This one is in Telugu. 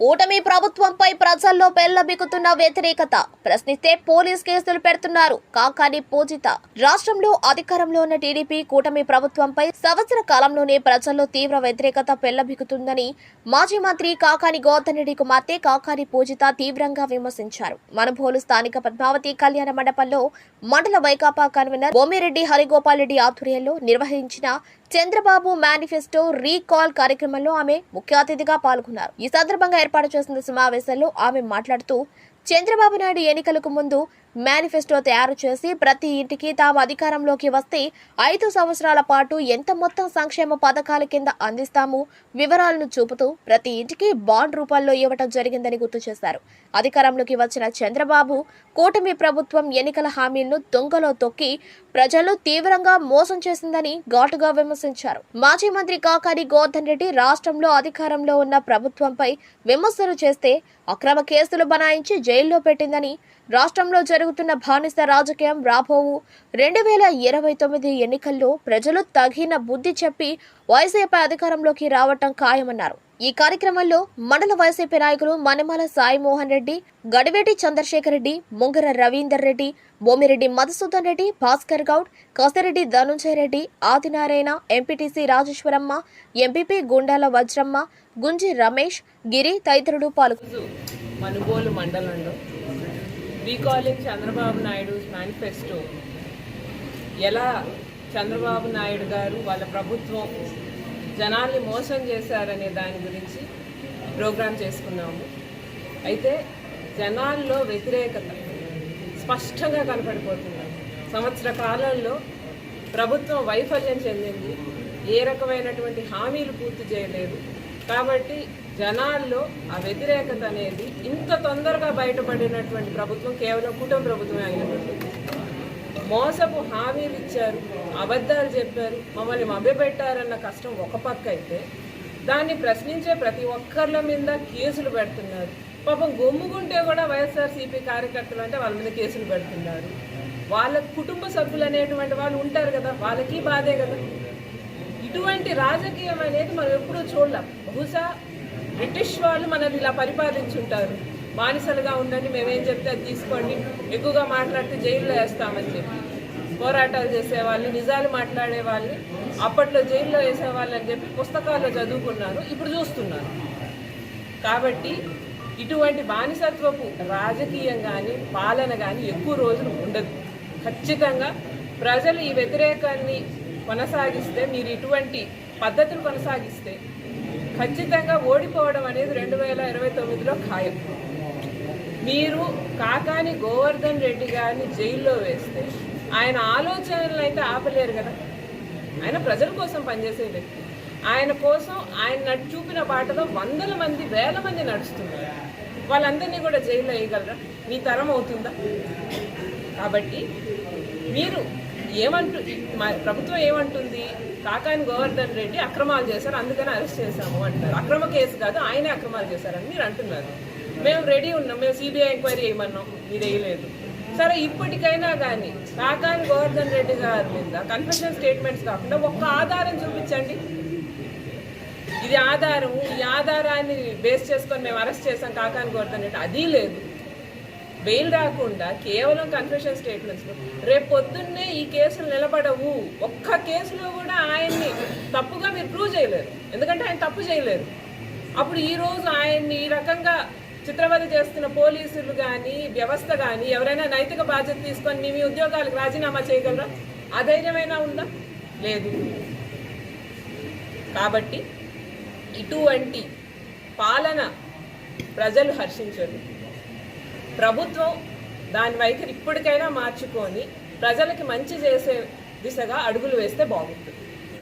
కూటమి ప్రభుత్వంపై ప్రజల్లో పెళ్లబిక్కుతున్న వ్యతిరేకత. ప్రశ్నిస్తే పోలీస్ కేసులు పెడుతున్నారు కాకాని పూజిత. రాష్ట్రంలో అధికారంలో ఉన్న టీడీపీ కూటమి ప్రభుత్వంపై సంవత్సర కాలంలోనే ప్రజల్లో తీవ్ర వ్యతిరేకత పెళ్లబిక్కుతుందని మాజీ మంత్రి కాకాని గోవర్ధన్ రెడ్డి కుమార్తె కాకాని పూజిత తీవ్రంగా విమర్శించారు. మనుబోలు స్థానిక పద్మావతి కళ్యాణ మండపంలో మండల వైకాపా కన్వీనర్ బొమ్మిరెడ్డి హరిగోపాల్ రెడ్డి ఆధ్వర్యంలో నిర్వహించిన చంద్రబాబు మేనిఫెస్టో రీకాల్ కార్యక్రమంలో ఆమె ముఖ్య అతిథిగా పాల్గొన్నారు. ఈ సందర్భంగా ఏర్పాటు చేసిన సమావేశంలో ఆమె మాట్లాడుతూ చంద్రబాబు నాయుడు ఎన్నికలకు ముందు మేనిఫెస్టో తయారు చేసి ప్రతి ఇంటికి తాము అధికారంలోకి వస్తే 5 సంవత్సరాల పాటు ఎంత మొత్తం సంక్షేమ పథకాల కింద అందిస్తాము వివరాలను చూపుతూ ప్రతి ఇంటికి బాండ్ రూపంలో ఇవ్వడం జరిగిందని గుర్తు చేశారు. అధికారంలోకి వచ్చిన చంద్రబాబు కూటమి ప్రభుత్వం ఎన్నికల హామీలను దొంగలో తొక్కి ప్రజలు తీవ్రంగా మోసం చేసిందని ఘాటుగా విమర్శించారు. మాజీ మంత్రి కాకాని గోవర్ధన్ రెడ్డి రాష్ట్రంలో అధికారంలో ఉన్న ప్రభుత్వంపై విమర్శలు చేస్తే అక్రమ కేసులు బనాయించి జైల్లో పెట్టిందని, రాష్ట్రంలో జరుగుతున్న బానిస రాజకీయం రాబోవు 2029 ఎన్నికల్లో ప్రజలు తగిన బుద్ధి చెప్పి వైసీపీ అధికారంలోకి రావటం ఖాయమన్నారు. ఈ కార్యక్రమంలో మండల వైసీపీ నాయకులు మణిమాల సాయి మోహన్ రెడ్డి, గడివేటి చంద్రశేఖర్ రెడ్డి, ముంగర రవీందర్ రెడ్డి, బొమ్మిరెడ్డి మధుసూదన్ రెడ్డి, భాస్కర్ గౌడ్, కసిరెడ్డి ధనుంజయ రెడ్డి, ఆదినారాయణ, ఎంపీటీసీ రాజేశ్వరమ్మ, ఎంపీపీ గుండాల వజ్రమ్మ, గుంజి రమేష్, గిరి తదితరులు పాల్గొన్నారు. మనుబోలు మండలంలో రీకాలింగ్ చంద్రబాబు నాయుడు మేనిఫెస్టో ఎలా చంద్రబాబు నాయుడు గారు వాళ్ళ ప్రభుత్వం జనాల్ని మోసం చేశారనే దాని గురించి ప్రోగ్రాం చేసుకున్నాము. అయితే జనాల్లో వ్యతిరేకత స్పష్టంగా కనపడిపోతుంది. సంవత్సర కాలంలో ప్రభుత్వం వైఫల్యం చెందింది, ఏ రకమైనటువంటి హామీలు పూర్తి చేయలేదు. కాబట్టి జనాల్లో ఆ వ్యతిరేకత అనేది ఇంత తొందరగా బయటపడినటువంటి ప్రభుత్వం కేవలం కుటుంబ ప్రభుత్వమే అయినటువంటి. మోసపు హామీలు ఇచ్చారు, అబద్ధాలు చెప్పారు, మమ్మల్ని మభ్యపెట్టారన్న కష్టం ఒక పక్క అయితే, దాన్ని ప్రశ్నించే ప్రతి ఒక్కర్ల మీద కేసులు పెడుతున్నారు. పాపం గొమ్ముకుంటే కూడా వైఎస్ఆర్సీపీ కార్యకర్తలు అంటే వాళ్ళ మీద కేసులు పెడుతున్నారు. వాళ్ళ కుటుంబ సభ్యులు అనేటువంటి వాళ్ళు ఉంటారు కదా, వాళ్ళకి బాధే కదా. ఇటువంటి రాజకీయం అనేది మనం ఎప్పుడూ చూడలేం. బహుశా బ్రిటిష్ వాళ్ళు మనల్ని ఇలా పరిపాలించుంటారు. బానిసలుగా ఉండండి, మేమేం చెప్తే అది తీసుకోండి, ఎక్కువగా మాట్లాడితే జైల్లో వేస్తామని చెప్పి పోరాటాలు చేసేవాళ్ళు, నిజాలు మాట్లాడే వాళ్ళని అప్పట్లో జైల్లో వేసేవాళ్ళు అని చెప్పి పుస్తకాల్లో చదువుకున్నాను, ఇప్పుడు చూస్తున్నాను. కాబట్టి ఇటువంటి బానిసత్వపు రాజకీయం కానీ పాలన కానీ ఎక్కువ రోజులు ఉండదు. ఖచ్చితంగా ప్రజలు ఈ వ్యతిరేకాన్ని కొనసాగిస్తే, మీరు ఇటువంటి పద్ధతులు కొనసాగిస్తే ఖచ్చితంగా ఓడిపోవడం అనేది 2029లో ఖాయం. మీరు కాకాని గోవర్ధన్ రెడ్డి గారిని జైల్లో వేస్తే ఆయన ఆలోచనలు అయితే ఆపలేరు కదా. ఆయన ప్రజల కోసం పనిచేసే వ్యక్తి. ఆయన కోసం ఆయన చూపిన బాటలో వందల మంది, వేల మంది నడుస్తున్నారు. వాళ్ళందరినీ కూడా జైల్లో వేయగలరా? మీ తరం అవుతుందా? కాబట్టి మీరు మా ప్రభుత్వం ఏమంటుంది, కాకాని గోవర్ధన్ రెడ్డి అక్రమాలు చేశారు అందుకని అరెస్ట్ చేశాము అంటున్నారు. అక్రమ కేసు కాదు, ఆయనే అక్రమాలు చేశారని మీరు అంటున్నారు. మేము రెడీ ఉన్నాం, మేము సిబిఐ ఎంక్వైరీ చేయమన్నాం, మీరు వేయలేదు. సరే, ఇప్పటికైనా కానీ కాకాని గోవర్ధన్ రెడ్డి గారి మీద కన్ఫెషన్ స్టేట్మెంట్స్ కాకుండా ఒక్క ఆధారం చూపించండి. ఇది ఆధారం, ఈ ఆధారాన్ని బేస్ చేసుకొని మేము అరెస్ట్ చేసాం కాకాని గోవర్ధన్ రెడ్డి, అది లేదు. బెయిల్ రాకుండా కేవలం కన్ఫెషన్ స్టేట్మెంట్స్. రేపు పొద్దున్నే ఈ కేసులు నిలబడవు. ఒక్క కేసులో కూడా ఆయన్ని తప్పుగా మీరు ప్రూవ్ చేయలేరు, ఎందుకంటే ఆయన తప్పు చేయలేరు. అప్పుడు ఈరోజు ఆయన్ని ఈ రకంగా చిత్రవద చేస్తున్న పోలీసులు కానీ, వ్యవస్థ కానీ ఎవరైనా నైతిక బాధ్యత తీసుకొని మీ ఉద్యోగాలకు రాజీనామా చేయగలరా? ఆ ధైర్యమైనా ఉందా? లేదు. కాబట్టి ఇటువంటి పాలన ప్రజలు హర్షించరు. ప్రభుత్వం దాని వైఖరి ఇప్పటికైనా మార్చుకొని ప్రజలకి మంచి చేసే దిశగా అడుగులు వేస్తే బాగుంటుంది.